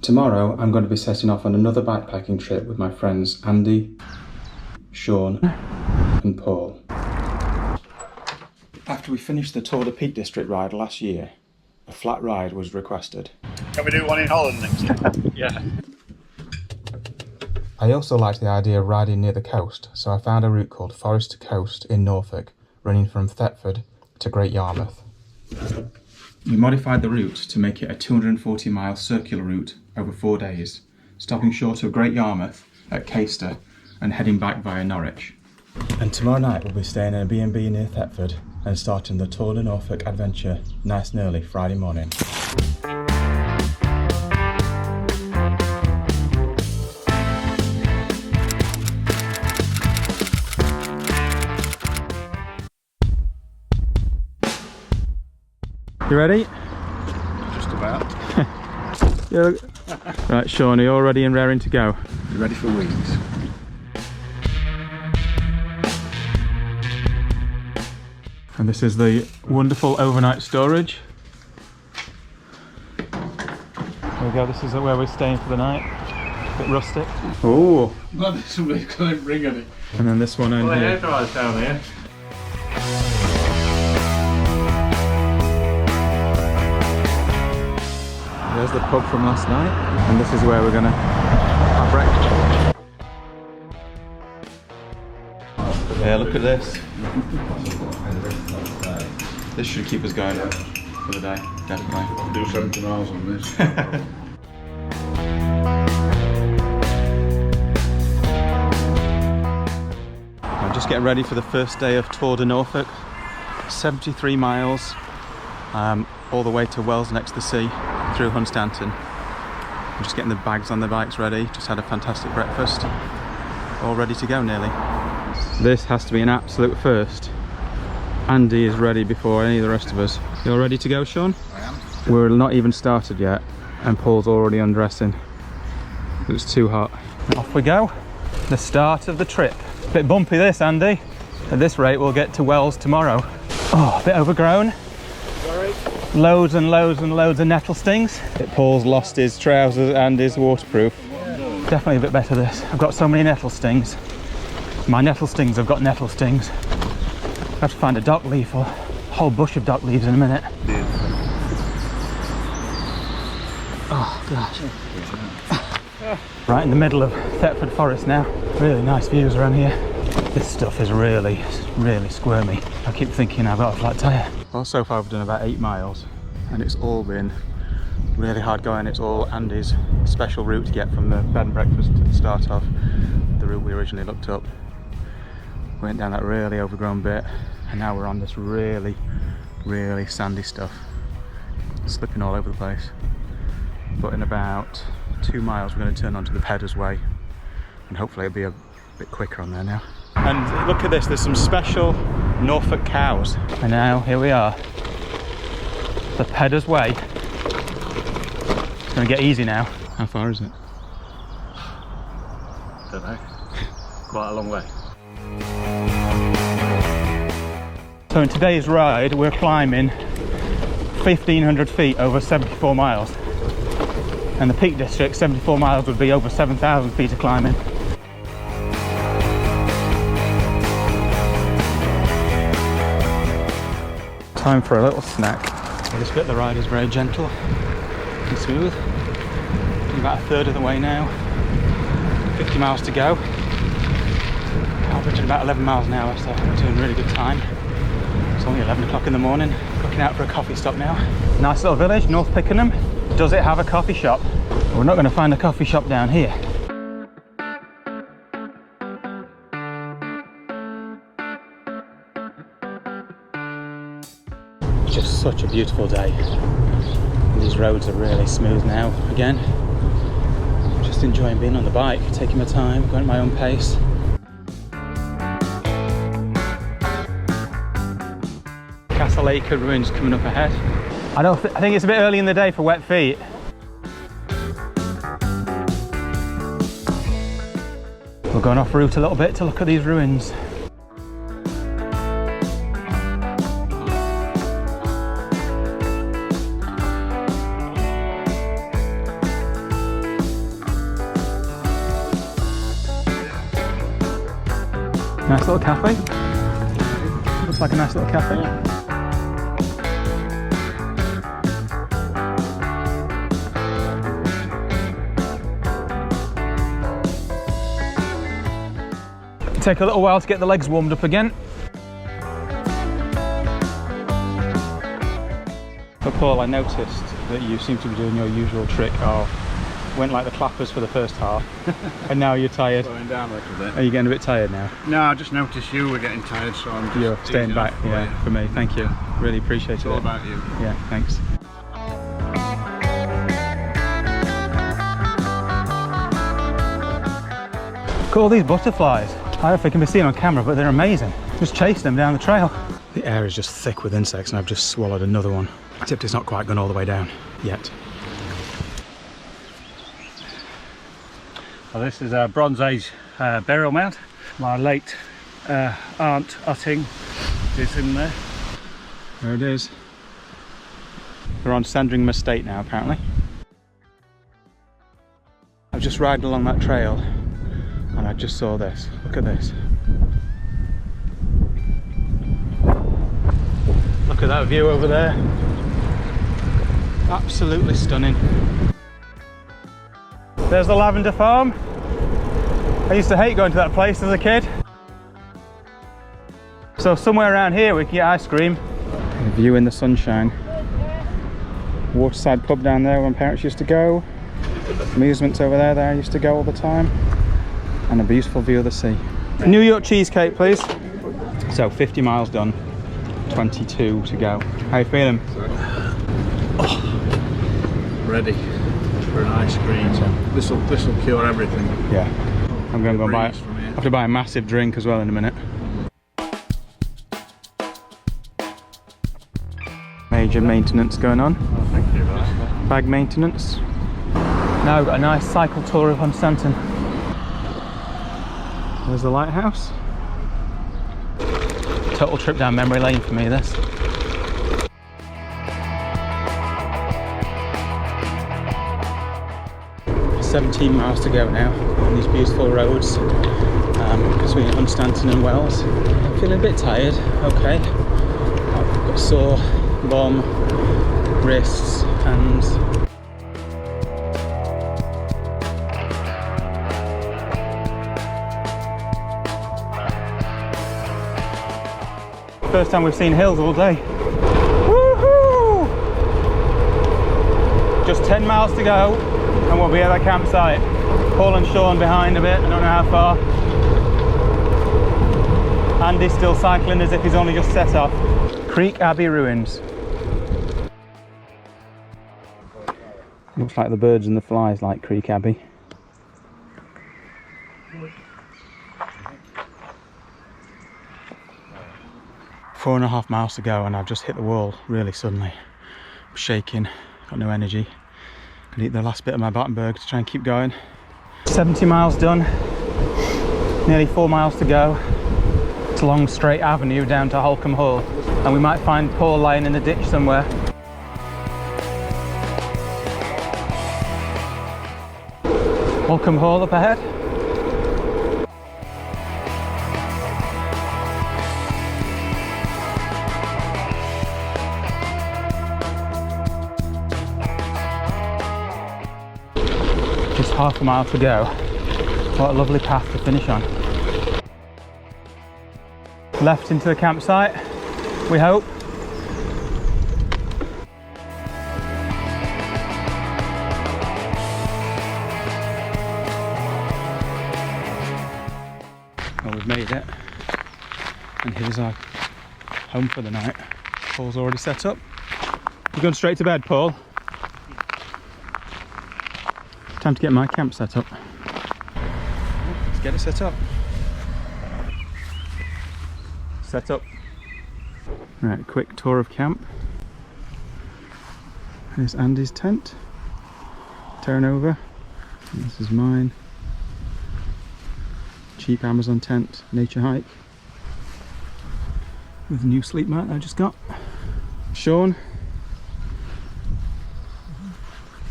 Tomorrow I'm going to be setting off on another bikepacking trip with my friends Andy, Sean and Paul. After we finished the Tour de Peak District ride last year, a flat ride was requested. Can we do one in Holland next year? Yeah. I also liked the idea of riding near the coast, so I found a route called Forest to Coast in Norfolk, running from Thetford to Great Yarmouth. We modified the route to make it a 240-mile circular route over 4 days, stopping short of Great Yarmouth at Caister and heading back via Norwich. And tomorrow night we'll be staying in a B&B near Thetford and starting the Tour de Norfolk adventure nice and early Friday morning. You ready? Just about. Yeah. Right, Sean, are you all ready and raring to go? You ready for weeks? And this is the wonderful overnight storage. There we go, this is where we're staying for the night. A bit rustic. Oh! Well, somebody's going to bring any. And then this one in Well, here. hair dryers down here. There's the pub from last night, and this is where we're gonna have breakfast. Yeah, look at this. This should keep us going for the day, definitely. Do 70 miles on this. I'm just getting ready for the first day of Tour de Norfolk. 73 miles, all the way to Wells next to the sea, through Hunstanton. I'm just getting the bags on the bikes ready, just had a fantastic breakfast. All ready to go nearly. This has to be an absolute first. Andy is ready before any of the rest of us. You're ready to go, Sean? I am. We're not even started yet, and Paul's already undressing. It's too hot. Off we go. The start of the trip. Bit bumpy this, Andy. At this rate, we'll get to Wells tomorrow. Oh, a bit overgrown. Sorry. Loads and loads and loads of nettle stings. Paul's lost his trousers and his waterproof. Definitely a bit better this. I've got so many nettle stings. My nettle stings have got nettle stings. I have to find a dock leaf or a whole bush of dock leaves in a minute. Oh gosh. Right in the middle of Thetford Forest now. Really nice views around here. This stuff is really squirmy. I keep thinking I've got a flat tyre. Well, so far we've done about 8 miles and it's all been really hard going. It's all Andy's special route to get from the bed and breakfast to the start of the route we originally looked up. We went down that really overgrown bit and now we're on this really sandy stuff. Slipping all over the place. But in about 2 miles we're going to turn onto the Peddars Way and hopefully it'll be a bit quicker on there now. And look at this, there's some special Norfolk cows. And now here we are, the Peddars Way. It's going to get easy now. How far is it? Don't know. Quite a long way. So in today's ride we're climbing 1,500 feet over 74 miles. And the Peak District, 74 miles would be over 7,000 feet of climbing. Time for a little snack. This bit of the ride is very gentle and smooth. About a third of the way now. 50 miles to go. Averaging about 11 miles an hour, so we're doing really good time. It's only 11 o'clock in the morning. Looking out for a coffee stop now. Nice little village, North Pickenham. Does it have a coffee shop? We're not going to find a coffee shop down here. It's just such a beautiful day. These roads are really smooth now again. Just enjoying being on the bike, taking my time, going at my own pace. Castle Acre ruins coming up ahead. I think it's a bit early in the day for wet feet. We're going off route a little bit to look at these ruins. Nice little cafe. Looks like a nice little cafe. Take a little while to get the legs warmed up again. But Paul, I noticed that you seem to be doing your usual trick of went like the clappers for the first half and now you're tired. Slowing down a little bit. Are you getting a bit tired now? No, I just noticed you were getting tired, so I'm just You're staying back, yeah, for me. Thank you. Really appreciate It's it. all about you. Yeah, thanks. Look at all these butterflies. I don't know if they can be seen on camera, but they're amazing. Just chase them down the trail. The air is just thick with insects and I've just swallowed another one. Except it's not quite gone all the way down yet. Well, this is a Bronze Age burial mound. My late Aunt Utting is in there. There it is. We're on Sandringham Estate now, apparently. I was just riding along that trail and I just saw this. Look at this. Look at that view over there. Absolutely stunning. There's the lavender farm. I used to hate going to that place as a kid. So somewhere around here we can get ice cream. A view in the sunshine. Waterside pub down there where my parents used to go. Amusements over there that I used to go all the time. And a beautiful view of the sea. New York cheesecake, please. So 50 miles done, 22 to go. How you feeling? Ready for an ice cream. So this'll cure everything. Yeah. I'm going to go and buy it. Breeze from here. I have to buy a massive drink as well in a minute. Major maintenance going on. Oh, thank you for that. Bag maintenance. Now we've got a nice cycle tour of Hunstanton. There's the lighthouse. Total trip down memory lane for me, this. "17 miles to go now on these beautiful roads between Hunstanton and Wells. I'm feeling a bit tired, okay. I've got a sore bum, wrists, hands. First time we've seen hills all day. Woohoo! Just 10 miles to go and we'll be at that campsite. Paul and Sean behind a bit, I don't know how far. Andy's still cycling as if he's only just set off. Creek Abbey ruins. Looks like the birds and the flies like Creek Abbey. Four and a half miles to go and I've just hit the wall really suddenly. I'm shaking, got no energy. Gonna eat the last bit of my Battenberg to try and keep going. 70 miles done, nearly 4 miles to go. It's a long straight avenue down to Holcombe Hall and we might find Paul lying in the ditch somewhere. Holcombe Hall up ahead. Just half a mile to go. What a lovely path to finish on. Left into the campsite, we hope. Well, we've made it. And here's our home for the night. Paul's already set up. You're going straight to bed, Paul? Time to get my camp set up. Let's get it set up. Set up. Right, quick tour of camp. There's Andy's tent. Turn over. And this is mine. Cheap Amazon tent, nature hike. With the new sleep mat I just got. Sean.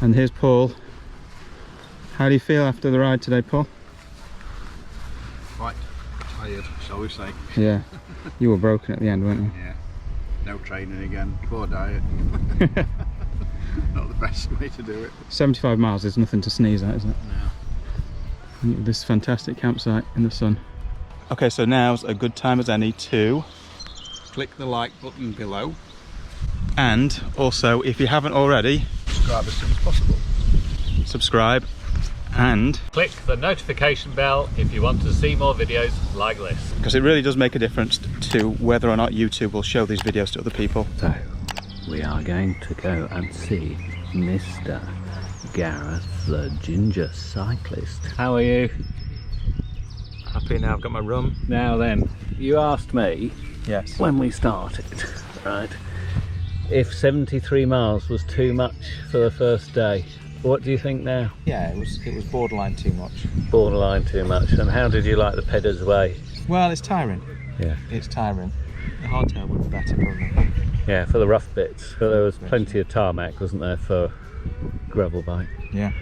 And here's Paul. How do you feel after the ride today, Paul? Quite tired, shall we say. Yeah. You were broken at the end, weren't you? Yeah. No training again, poor diet. Not the best way to do it. 75 miles is nothing to sneeze at, is it? No. This fantastic campsite in the sun. Okay, so now's a good time as any to Click the like button below. and also, if you haven't already, Subscribe as soon as possible. subscribe and Click the notification bell if you want to see more videos like this. because it really does make a difference to whether or not YouTube will show these videos to other people. So, we are going to go and see Mr. Gareth, the ginger cyclist. How are you? Happy now, I've got my rum. Now then, you asked me Yes. when we started, right, if 73 miles was too much for the first day. What do you think now? Yeah, it was borderline too much. Borderline too much. And how did you like the Pedder's Way? Well, it's tiring. Yeah. It's tiring. The hardtail would be better probably. Yeah, for the rough bits. But there was plenty of tarmac, wasn't there, for gravel bike? Yeah.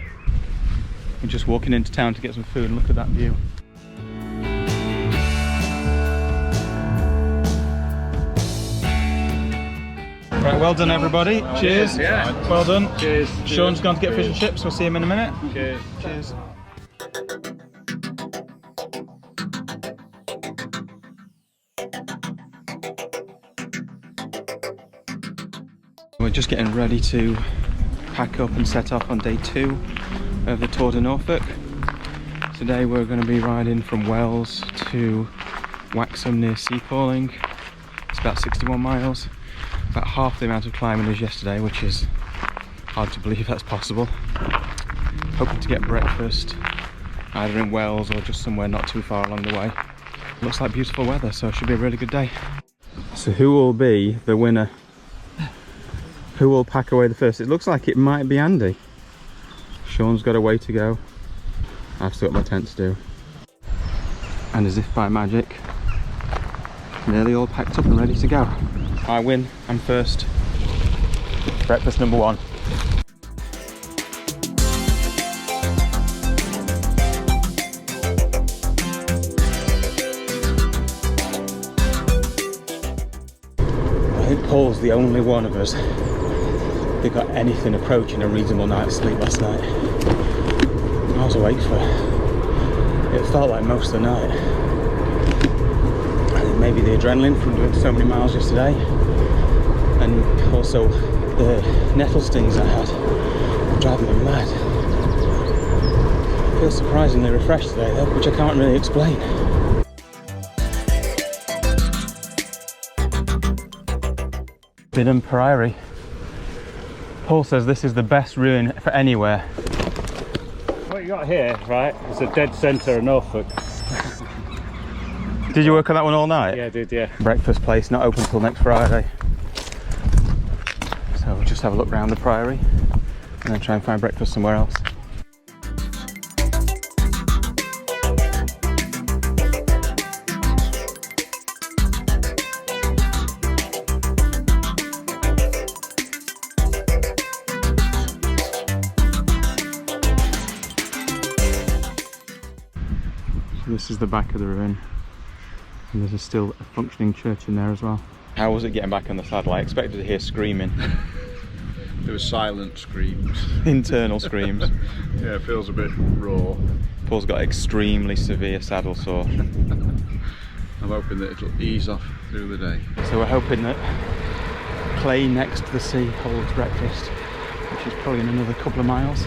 We're just walking into town to get some food and look at that view. Right, well done everybody. Cheers. Yeah. Well done. Cheers. Sean's gone to get fish and chips. We'll see him in a minute. Cheers. Cheers. We're just getting ready to pack up and set off on day 2 of the Tour de Norfolk. Today we're going to be riding from Wells to Waxham near Seapawling. It's about 61 miles, about half the amount of climbing as yesterday, which is hard to believe that's possible. Hoping to get breakfast either in Wells or just somewhere not too far along the way. Looks like beautiful weather, so it should be a really good day. So who will be the winner? Who will pack away the first? It looks like it might be Andy. Sean's got a way to go. I've still got my tent to do. And as if by magic, nearly all packed up and ready to go. I win, I'm first. Breakfast number 1. I think Paul's the only one of us who got anything approaching a reasonable night's sleep last night. I was awake for, it felt like most of the night. I think maybe the adrenaline from doing so many miles yesterday, and also the nettle stings I had were driving me mad. I feel surprisingly refreshed today though, which I can't really explain. Bidham Priory. Paul says this is the best ruin for anywhere. What you got here, right, is a dead centre of Norfolk. Did you work on that one all night? Yeah, I did, yeah. Breakfast place not open till next Friday. So we'll just have a look around the Priory and then try and find breakfast somewhere else. This is the back of the ruin, and there's still a functioning church in there as well. How was it getting back on the saddle? I expected to hear screaming. There were silent screams. Internal screams. Yeah, it feels a bit raw. Paul's got extremely severe saddle sore. I'm hoping that it'll ease off through the day. So we're hoping that Clay next to the sea holds breakfast, which is probably in another couple of miles.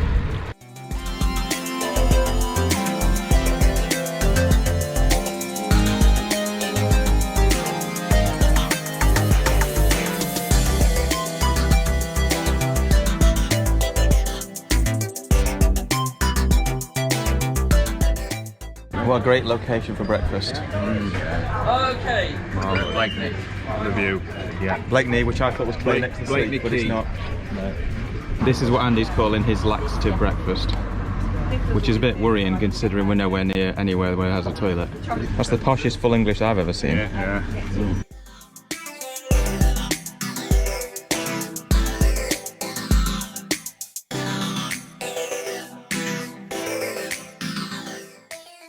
What a great location for breakfast. Okay. Blakeney, the view. Yeah. Blakeney, which I thought was Clay next to the sea, Blakeney but it's Quay. not. No. This is what Andy's calling his laxative breakfast, which is a bit worrying considering we're nowhere near anywhere where it has a toilet. That's the poshest full English I've ever seen. Yeah.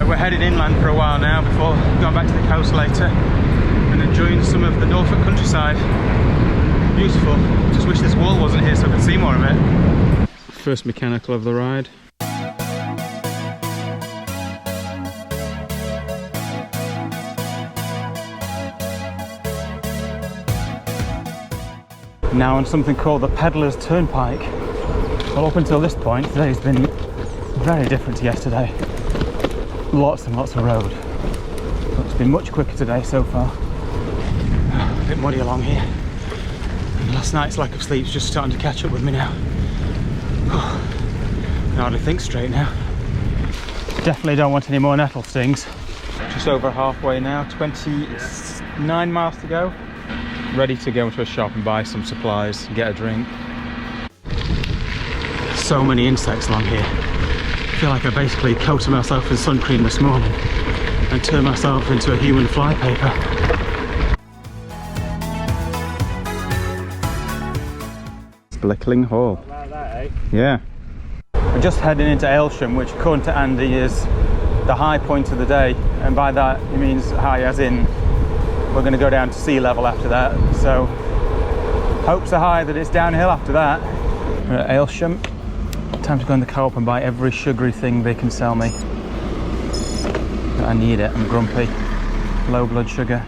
We're heading inland for a while now before going back to the coast later and enjoying some of the Norfolk countryside. Beautiful. Just wish this wall wasn't here so I could see more of it. First mechanical of the ride. Now on something called the Pedlar's Turnpike. Well, up until this point, today's been very different to yesterday. Lots and lots of road. But it's been much quicker today so far. A bit muddy along here. And last night's lack of sleep's just starting to catch up with me now. I can hardly think straight now. Definitely don't want any more nettle stings. Just over halfway now, 29 miles to go. Ready to go into a shop and buy some supplies, get a drink. So many insects along here. I feel like I basically coated myself in sun cream this morning and turned myself into a human flypaper. Blickling Hall. Like that, eh? Yeah. We're just heading into Aylsham, which according to Andy is the high point of the day, and by that he means high as in we're going to go down to sea level after that, so hopes are high that it's downhill after that. We're at Aylsham. Time to go in the co-op and buy every sugary thing they can sell me. I need it, I'm grumpy. Low blood sugar.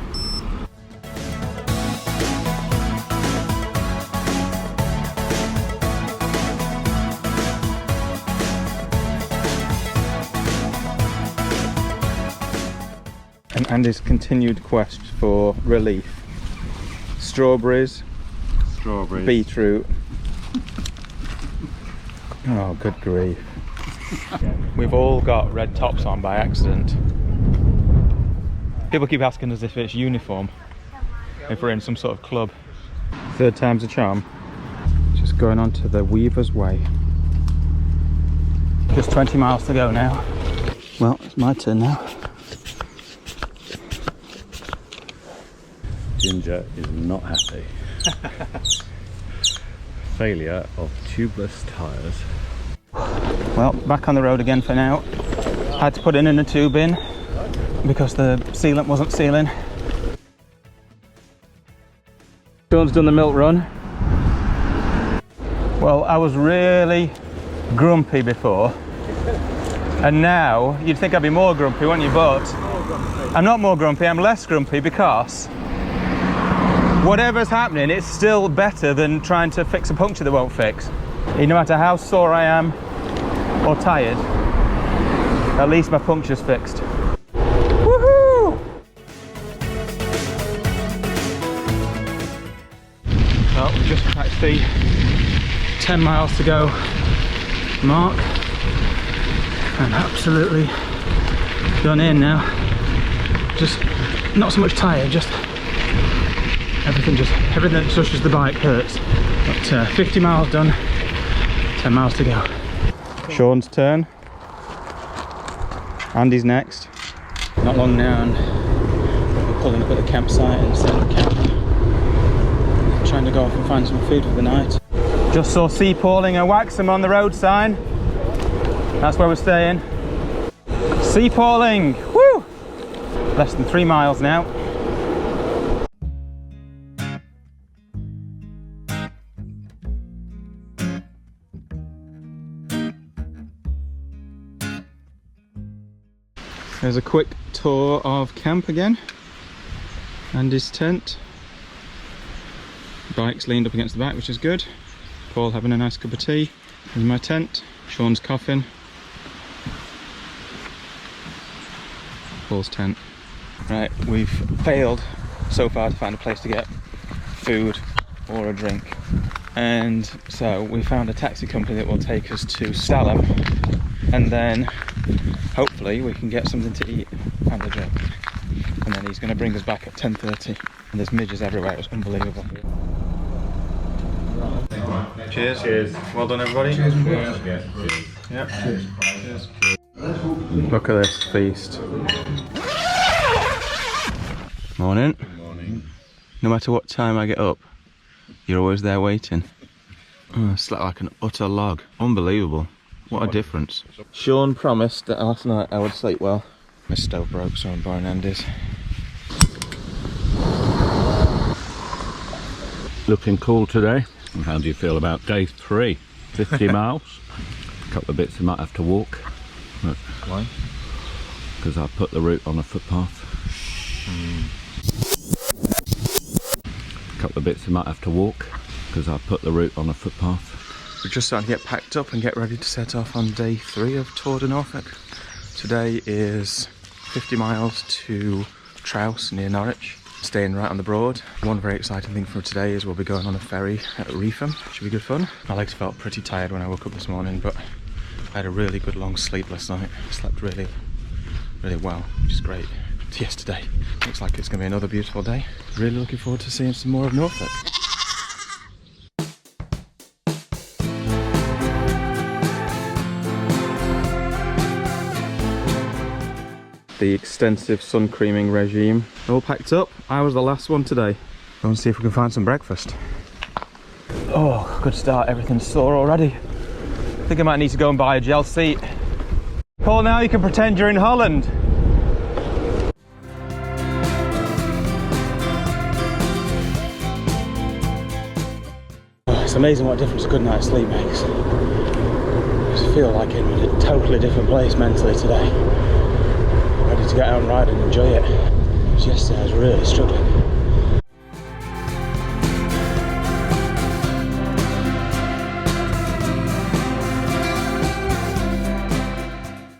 And Andy's continued quest for relief. Strawberries, beetroot. Oh, good grief. We've all got red tops on by accident. People keep asking us if it's uniform, if we're in some sort of club. Third time's a charm. Just going on to the Weaver's Way. Just 20 miles to go now. Well, it's my turn now. Ginger is not happy. Failure of tubeless tyres. Well, back on the road again for now. Had to put it in a tube in because the sealant wasn't sealing. Sean's done the milk run. Well, I was really grumpy before, and now you'd think I'd be more grumpy, wouldn't you? But I'm not more grumpy, I'm less grumpy because whatever's happening, it's still better than trying to fix a puncture that won't fix. No matter how sore I am or tired, at least my puncture's fixed. Woohoo! Well, we've just cracked the 10 miles to go mark. I'm absolutely done in now. Just not so much tired, just everything that touches the bike hurts. But 50 miles done, 10 miles to go. Sean's turn. Andy's next. Not long now and we're pulling up at the campsite and setting up camp. Trying to go off and find some food for the night. Just saw sea Pauling and Waxham on the road sign. That's where we're staying. Sea Pauling! Woo! Less than 3 miles now. There's a quick tour of camp again. Andy's tent. Bike's leaned up against the back, which is good. Paul having a nice cup of tea. There's my tent. Sean's coughing. Paul's tent. Right, we've failed so far to find a place to get food or a drink. And so we found a taxi company that will take us to Stalham, and then hopefully we can get something to eat and a drink. And then he's going to bring us back at 10:30. And there's midges everywhere, it's unbelievable. Cheers. Cheers. Well done, everybody. Cheers. Cheers. Yep. Cheers. Cheers. Look at this feast. Morning. Good morning. No matter what time I get up, you're always there waiting. Oh, slept like an utter log. Unbelievable. What a difference. Sean promised that last night I would sleep well. My stove broke, so I'm borrowing Andy's. Looking cool today. And how do you feel about day 3? 50 miles. A couple of bits I might have to walk. Why? Because I put the route on a footpath. A couple of bits I might have to walk. Because I put the route on a footpath. We're just starting to get packed up and get ready to set off on day 3 of Tour de Norfolk. Today is 50 miles to Trouse near Norwich. Staying right on the Broad. One very exciting thing for today is we'll be going on a ferry at Reefham. Should be good fun. My legs felt pretty tired when I woke up this morning, but I had a really good long sleep last night. I slept really well, which is great. But yesterday, looks like it's going to be another beautiful day. Really looking forward to seeing some more of Norfolk. The extensive sun creaming regime all packed up. I was the last one today. Go and see if we can find some breakfast. Oh, good start. Everything's sore already. I think I might need to go and buy a gel seat. Paul, now you can pretend you're in Holland. Oh, it's amazing what a difference a good night's sleep makes. I just feel like I'm in a totally different place mentally today. Ready to get out and ride and enjoy it. Because yesterday I was really struggling.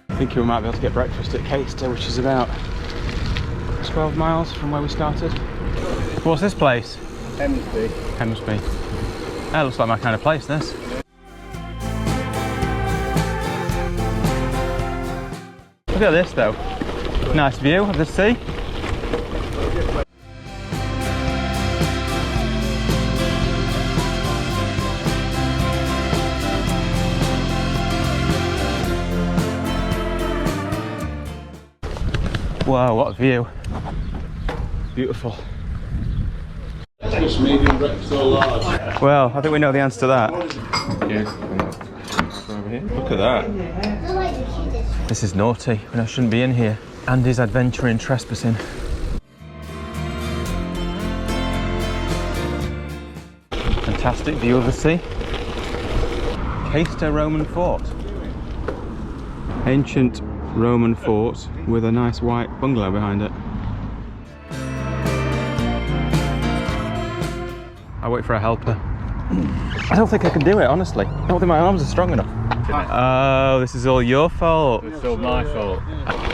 I think we might be able to get breakfast at Caister, which is about 12 miles from where we started. What's this place? Hemsby. Hemsby. That looks like my kind of place, this. Look at this though. Nice view of the sea. Wow, what a view. Beautiful. Just medium breakfast or large? Well, I think we know the answer to that. Look at that. This is naughty, and I shouldn't be in here. Andy's adventuring trespassing. Fantastic view of the sea. Caister Roman Fort. Ancient Roman fort with a nice white bungalow behind it. I'll wait for a helper. I don't think I can do it, honestly. I don't think my arms are strong enough. Oh, this is all your fault. It's all my fault.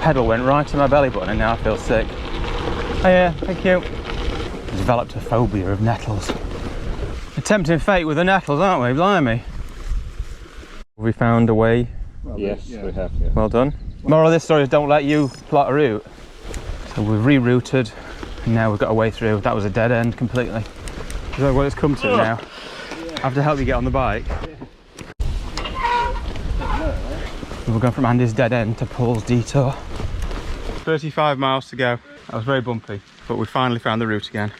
Pedal went right to my belly button and now I feel sick. Oh yeah, thank you. Developed a phobia of nettles. A tempting fate with the nettles, aren't we? Blimey. We found a way. Yes, we have. Yeah. Well done. Moral of this story is don't let you plot a route. So we've rerouted and now we've got a way through. That was a dead end completely. Is that what it's come to now? I have to help you get on the bike. We're going from Andy's dead end to Paul's detour. 35 miles to go. That was very bumpy, but we finally found the route again.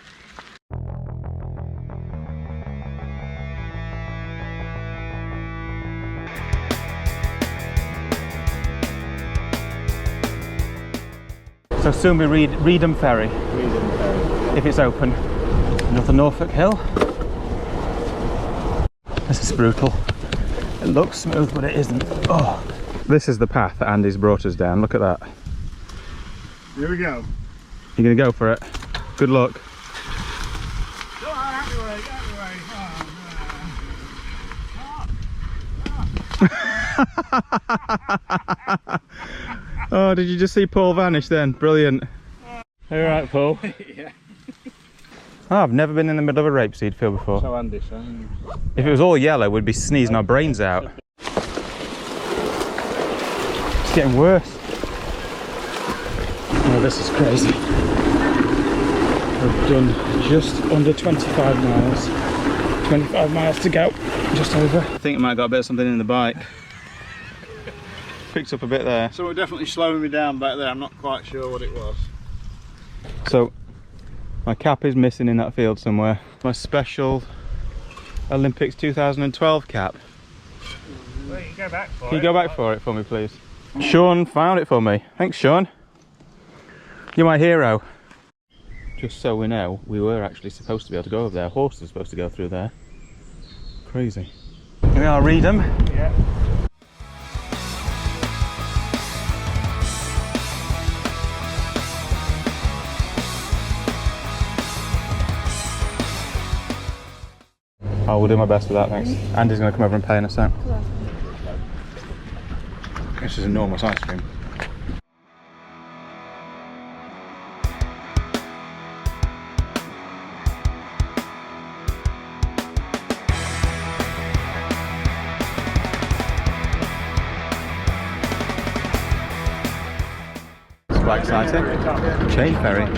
So soon we Reedham Ferry. Medium ferry. If it's open. Another Norfolk hill. This is brutal. It looks smooth, but it isn't. Oh. This is the path that Andy's brought us down. Look at that. Here we go. You're gonna go for it. Good luck. Oh, did you just see Paul vanish then? Brilliant. All right, Paul. Yeah. Oh, I've never been in the middle of a rapeseed field before. So Andy, so. If it was all yellow, we'd be sneezing our brains out. It's getting worse. Oh, this is crazy. We've done just under 25 miles. 25 miles to go, just over. I think I might have got a bit of something in the bike. Picked up a bit there. So we're definitely slowing me down back there. I'm not quite sure what it was. So, my cap is missing in that field somewhere. My special Olympics 2012 cap. Well, you can go back for it. Can you go back for it for me, please? Sean found it for me. Thanks, Sean. You're my hero. Just so we know, we were actually supposed to be able to go over there. Horses are supposed to go through there. Crazy. Here we are, Reedham. Yeah. I will do my best with that, thanks. Andy's going to come over and pay in a sec. This is enormous ice cream. It's quite exciting. Chain ferry.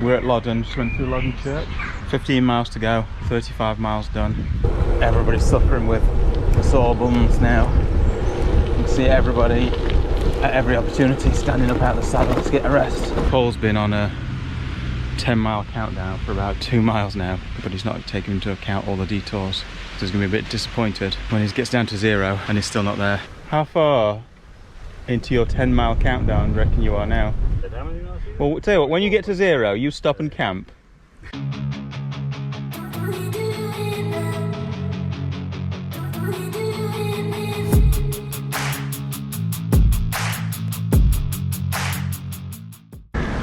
We're at Loddon, just went through Loddon Church. 15 miles to go, 35 miles done. Everybody's suffering with sore bums now. You can see everybody at every opportunity standing up out of the saddle to get a rest. Paul's been on a 10-mile countdown for about 2 miles now, but he's not taking into account all the detours. So he's going to be a bit disappointed when he gets down to 0 and he's still not there. How far into your 10-mile countdown do you reckon you are now? Well, tell you what, when you get to 0, you stop and camp.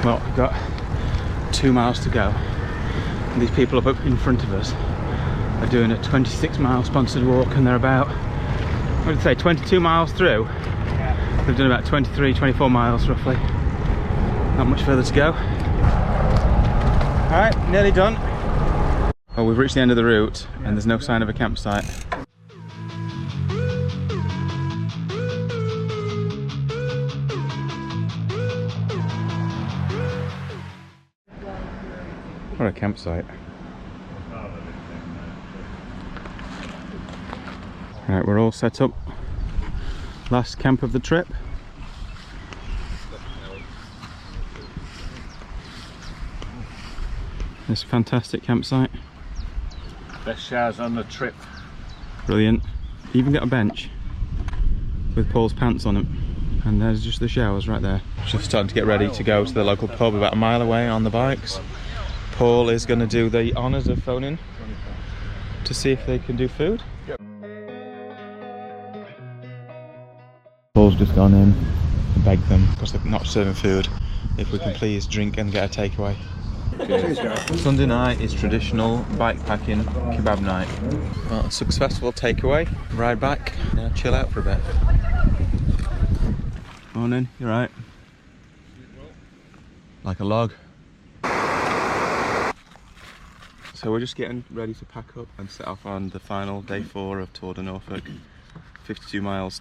Well, we've got 2 miles to go. And these people up in front of us are doing a 26-mile sponsored walk, and they're about, what did I say, 22 miles through? Yeah. They've done about 23, 24 miles roughly. Not much further to go. Alright, nearly done. Well, we've reached the end of the route and there's no sign of a campsite. What a campsite. Right, we're all set up. Last camp of the trip. This fantastic campsite. Best showers on the trip. Brilliant. You even got a bench with Paul's pants on them. And there's just the showers right there. Just starting to get ready to go to the local pub about a mile away on the bikes. Paul is going to do the honours of phoning to see if they can do food. Yep. Paul's just gone in to beg them, because they're not serving food, if we can please drink and get a takeaway. Sunday night is traditional bikepacking kebab night. Well, a successful takeaway, ride back, now chill out for a bit. Morning, you right? Like a log. So we're just getting ready to pack up and set off on the final day 4 of Tour de Norfolk. 52 miles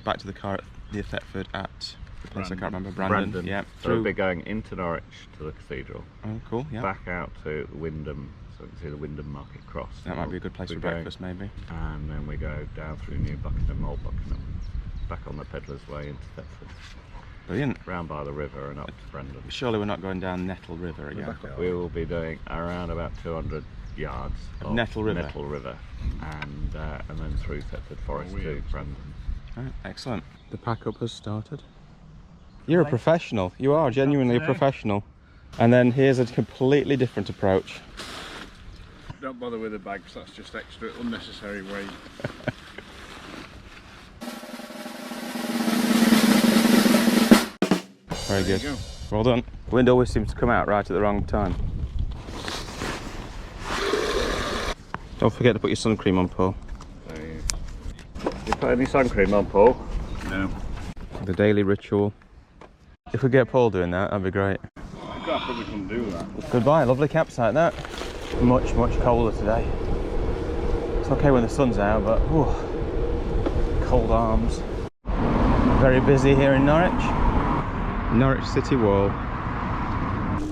back to the car at near Thetford at the place I can't remember, Brandon. Yeah. So we'll be going into Norwich to the cathedral. Oh, cool. Yeah. Back out to Wyndham, so we can see the Wyndham Market Cross. That might be a good place for breakfast, maybe. And then we go down through New Buckingham, Old Buckingham, back on the Pedlar's Way into Thetford. Brilliant. Round by the river and up to Brandon. Surely we're not going down Nettle River again. We will be doing around about 200 yards of Nettle River. And then through Thetford Forest to Brandon. Right, excellent. The pack up has started. You're a professional. You are genuinely a professional. And then here's a completely different approach. Don't bother with the bags, that's just extra unnecessary weight. Very good. Well done. Wind always seems to come out right at the wrong time. Don't forget to put your sun cream on, Paul. You put any sun cream on, Paul? No. The daily ritual. If we get Paul doing that, that'd be great. I probably couldn't do that. Goodbye, lovely campsite that. Much, much colder today. It's okay when the sun's out, but cold arms. Very busy here in Norwich. Norwich City Wall.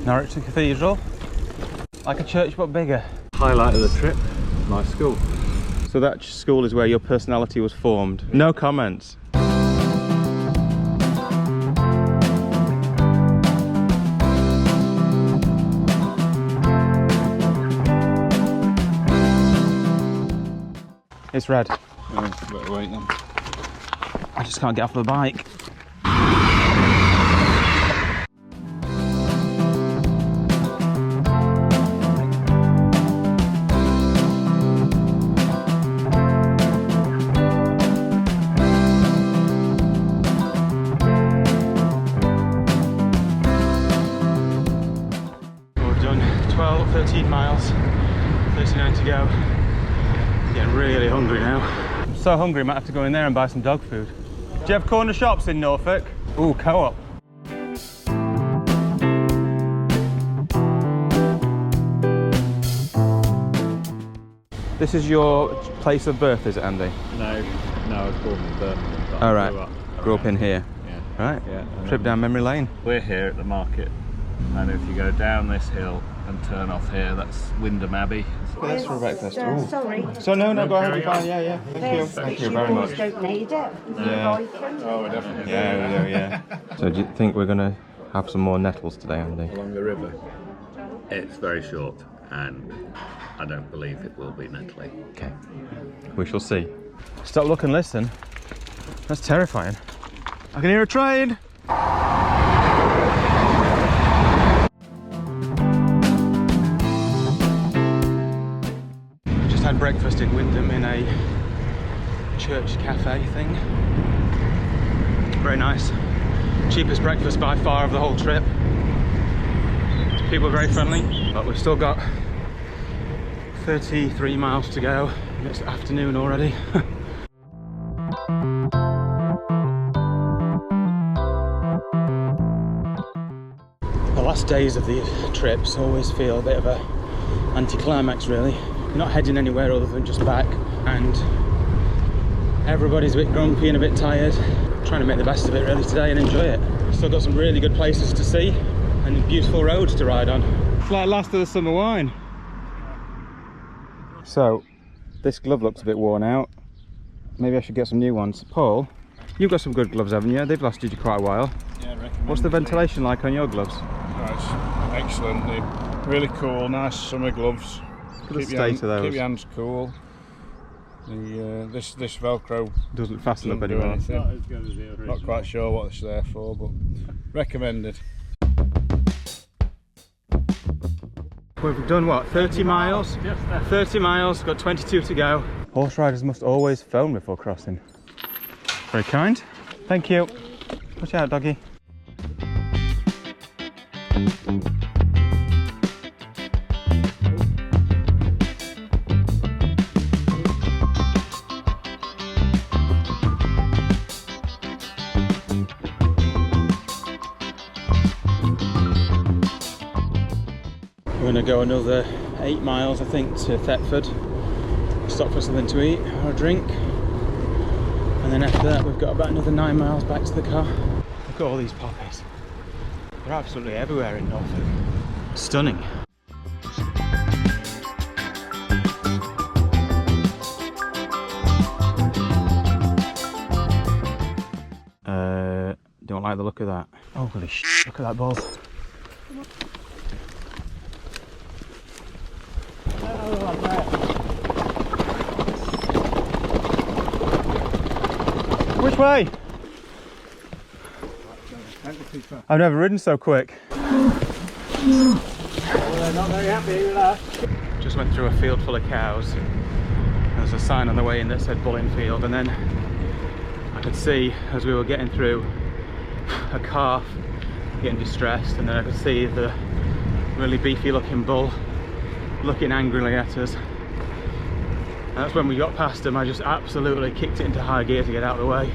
Norwich Cathedral. Like a church but bigger. Highlight of the trip, my school. So that school is where your personality was formed. No comments. It's red. Better wait then. I just can't get off the bike. We've done 12, 13 miles, 39 to go. I'm getting really hungry now. I'm so hungry I might have to go in there and buy some dog food. Do you have corner shops in Norfolk? Ooh, Co-op. This is your place of birth, is it, Andy? No, I was born in Birmingham. But All right. I Grew up in here. Yeah. Right. Yeah. Trip down memory lane. We're here at the market, and if you go down this hill and turn off here, that's Wyndham Abbey. That's for breakfast. Sorry. So no, go ahead. Fine. Yeah. Thank you. Thank you very much. Don't need it. Yeah. Oh, we definitely Yeah, we do, yeah. So do you think we're going to have some more nettles today, Andy? along the river. It's very short, and I don't believe it will be nettly. Okay. We shall see. Stop, look and listen. That's terrifying. I can hear a train. Just had breakfast in Wyndham in a church cafe thing. Very nice. Cheapest breakfast by far of the whole trip. People are very friendly, but we've still got 33 miles to go. It's afternoon already. The last days of the trips always feel a bit of a anticlimax, really. You're not heading anywhere other than just back, and everybody's a bit grumpy and a bit tired. Trying to make the best of it really today and enjoy it. Still got some really good places to see and beautiful roads to ride on. It's like last of the summer wine. So, this glove looks a bit worn out. Maybe I should get some new ones. Paul, you've got some good gloves, haven't you? They've lasted you quite a while. Yeah, recommend. What's the ventilation like on your gloves? Oh, it's excellent. They're really cool, nice summer gloves. Look at the state of those. Keep your hands cool. The this Velcro Doesn't fasten up doesn't do anymore. anything. Not quite sure what it's there for, but recommended. We've done what, 30 miles? 30 miles, got 22 to go. Horse riders must always phone before crossing. Very kind. Thank you. Watch out, doggy. We're going to go another 8 miles, I think, to Thetford. Stop for something to eat or a drink. And then after that, we've got about another 9 miles back to the car. Look at all these poppies. They're absolutely everywhere in Norfolk. Stunning. Don't like the look of that. Holy shit, look at that ball. Which way? I've never ridden so quick. Well, they're not very happy with that. Just went through a field full of cows. There's a sign on the way in that said Bulling Field, and then I could see as we were getting through a calf getting distressed, and then I could see the really beefy looking bull looking angrily at us. And that's when we got past him. I just absolutely kicked it into high gear to get out of the way.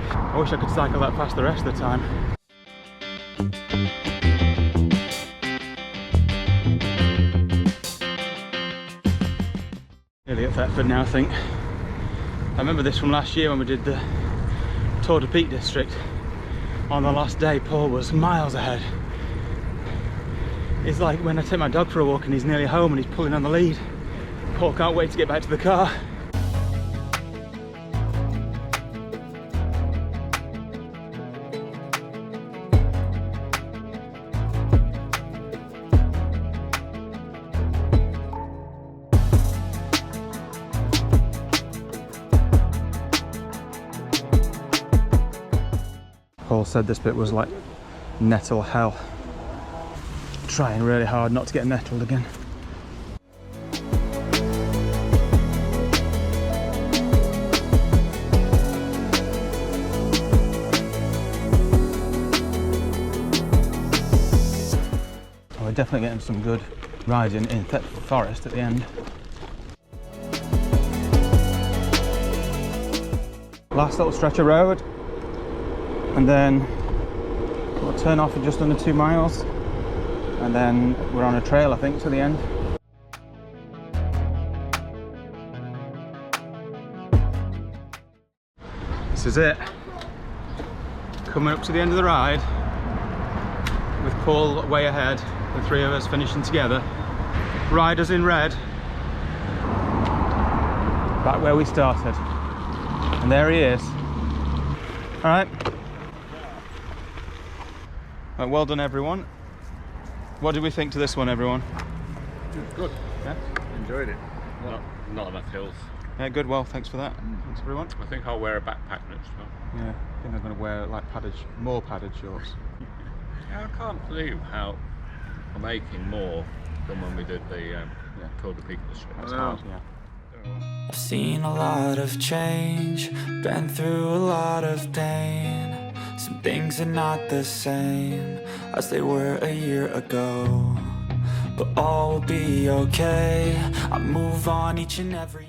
I wish I could cycle that fast the rest of the time. Nearly at Thetford now, I think. I remember this from last year when we did the Tour de Peak District. On the last day, Paul was miles ahead. It's like when I take my dog for a walk and he's nearly home and he's pulling on the lead. Paul can't wait to get back to the car. Paul said this bit was like nettle hell. Trying really hard not to get nettled again. Oh, we're definitely getting some good riding in Thetford Forest at the end. Last little stretch of road, and then we'll turn off at just under 2 miles, and then we're on a trail, I think, to the end. This is it. Coming up to the end of the ride, with Paul way ahead, the three of us finishing together. Riders in red, back where we started. And there he is. All right. Right, well done, everyone. What did we think to this one, everyone? Good. Yeah? Enjoyed it. Not enough hills. Yeah, good. Well, thanks for that. Thanks, everyone. I think I'll wear a backpack next time. Yeah, I think I'm going to wear like more padded shorts. Yeah, I can't believe how I'm making more than when we did the Col de Pic this year. That's hard, yeah. I've seen a lot of change, been through a lot of pain. Some things are not the same as they were a year ago, but all will be okay. I move on each and every